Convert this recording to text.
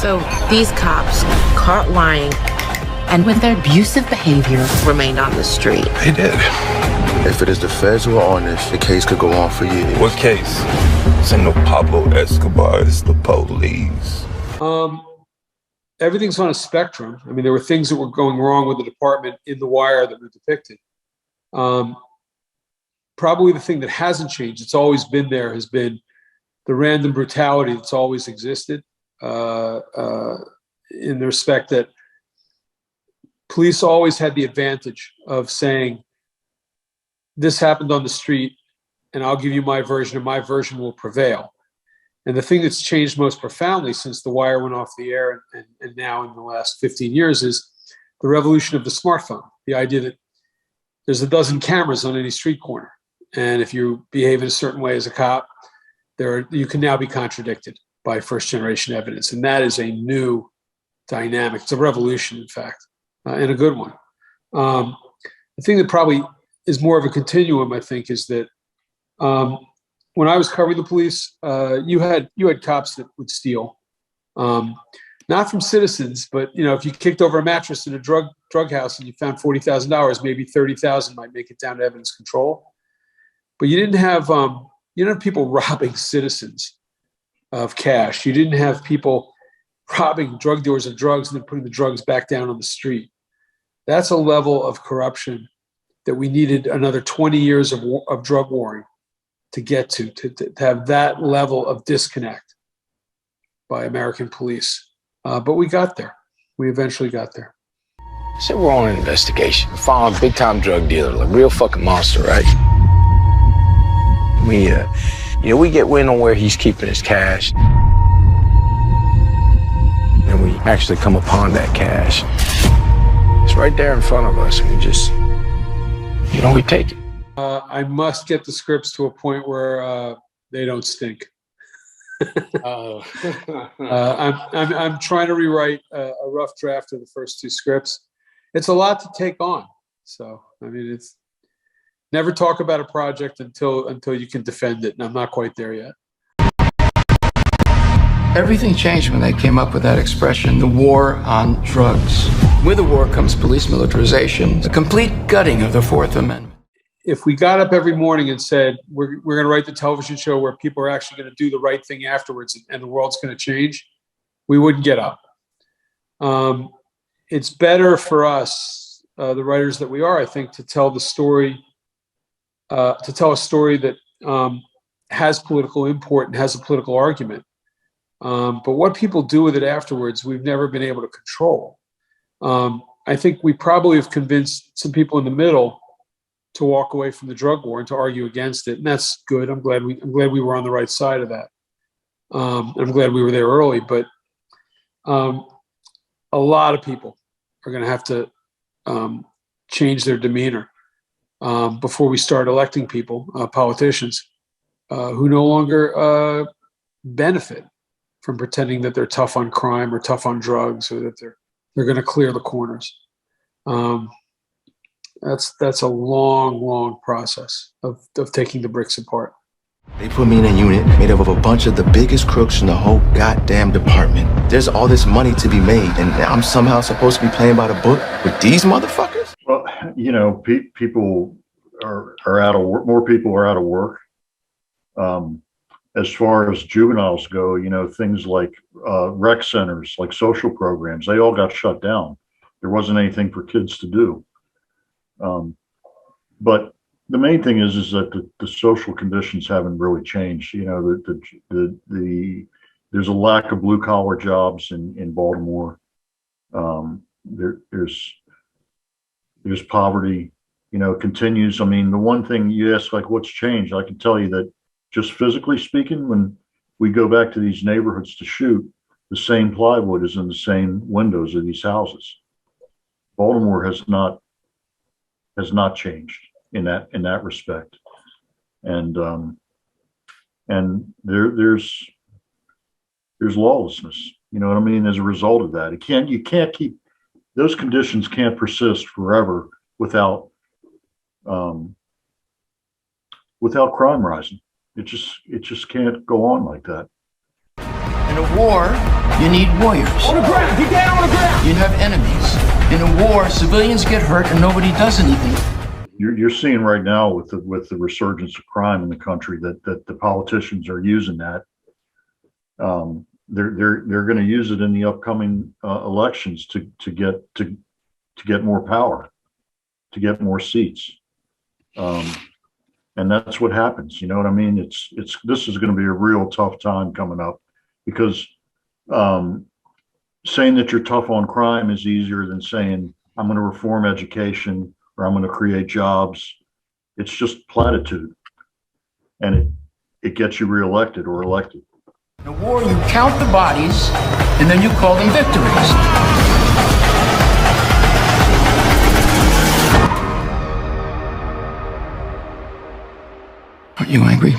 So these cops, caught lying, and with their abusive behavior, remained on the street. They did. If it is the feds who are on this, the case could go on for years. What case? This ain't no Pablo Escobar, it's the police. Everything's on a spectrum. I mean, there were things that were going wrong with the department in The Wire that were depicted. Probably the thing that hasn't changed, it's always been there, has been the random brutality that's always existed, in the respect that police always had the advantage of saying, this happened on the street, and I'll give you my version, and my version will prevail. And the thing that's changed most profoundly since The Wire went off the air and now in the last 15 years is the revolution of the smartphone. The idea that there's a dozen cameras on any street corner. And if you behave in a certain way as a cop, you can now be contradicted by first generation evidence. And that is a new dynamic. It's a revolution, in fact, and a good one. The thing that probably is more of a continuum, I think, is that when I was covering the police, you had cops that would steal, not from citizens, but if you kicked over a mattress in a drug house and you found $40,000, maybe 30,000 might make it down to evidence control. But you didn't have people robbing citizens of cash. You didn't have people robbing drug dealers of drugs and then putting the drugs back down on the street. That's a level of corruption that we needed another 20 years of drug warring to get to have that level of disconnect by American police. But we got there. We eventually got there. So we're on an investigation. We found a big-time drug dealer, like a real fucking monster, right? We get wind on where he's keeping his cash. And we actually come upon that cash. It's right there in front of us, and we take it. I must get the scripts to a point where they don't stink. I'm trying to rewrite a rough draft of the first two scripts. It's a lot to take on. So, it's never talk about a project until you can defend it. And I'm not quite there yet. Everything changed when they came up with that expression, the war on drugs. With the war comes police militarization, the complete gutting of the Fourth Amendment. If we got up every morning and said, we're going to write the television show where people are actually going to do the right thing afterwards and the world's going to change, we wouldn't get up. It's better for us, the writers that we are, I think, to tell a story that has political import and has a political argument. But what people do with it afterwards, we've never been able to control. I think we probably have convinced some people in the middle to walk away from the drug war and to argue against it, and that's good. I'm glad we were on the right side of that. I'm glad we were there early, but a lot of people are going to have to change their demeanor before we start electing people, politicians, who no longer benefit from pretending that they're tough on crime or tough on drugs or that they're going to clear the corners. That's a long process of taking the bricks apart. They put me in a unit made up of a bunch of the biggest crooks in the whole goddamn department. There's all this money to be made, and I'm somehow supposed to be playing by the book with these motherfuckers? Well, people are out of work. More people are out of work. As far as juveniles go, things like rec centers, like social programs, they all got shut down. There wasn't anything for kids to do. But the main thing is that the social conditions haven't really changed. There's a lack of blue collar jobs in Baltimore. There's poverty, continues. The one thing you ask, like, what's changed? I can tell you that just physically speaking, when we go back to these neighborhoods to shoot, the same plywood is in the same windows of these houses. Baltimore has not changed in that respect, and there's lawlessness. You know what I mean? As a result of that, you can't keep those conditions can't persist forever without crime rising. It just can't go on like that. In a war, You need warriors. On the ground, get down on the ground. You have enemies. In a war, civilians get hurt and nobody does anything. You're seeing right now with the resurgence of crime in the country that the politicians are using that. They're going to use it in the upcoming elections to get more power, to get more seats, and that's what happens. You know what I mean? This is going to be a real tough time coming up, because saying that you're tough on crime is easier than saying I'm going to reform education or I'm going to create jobs. It's just platitude, and it gets you reelected or elected. In a war, you count the bodies and then you call them victories. Aren't you angry?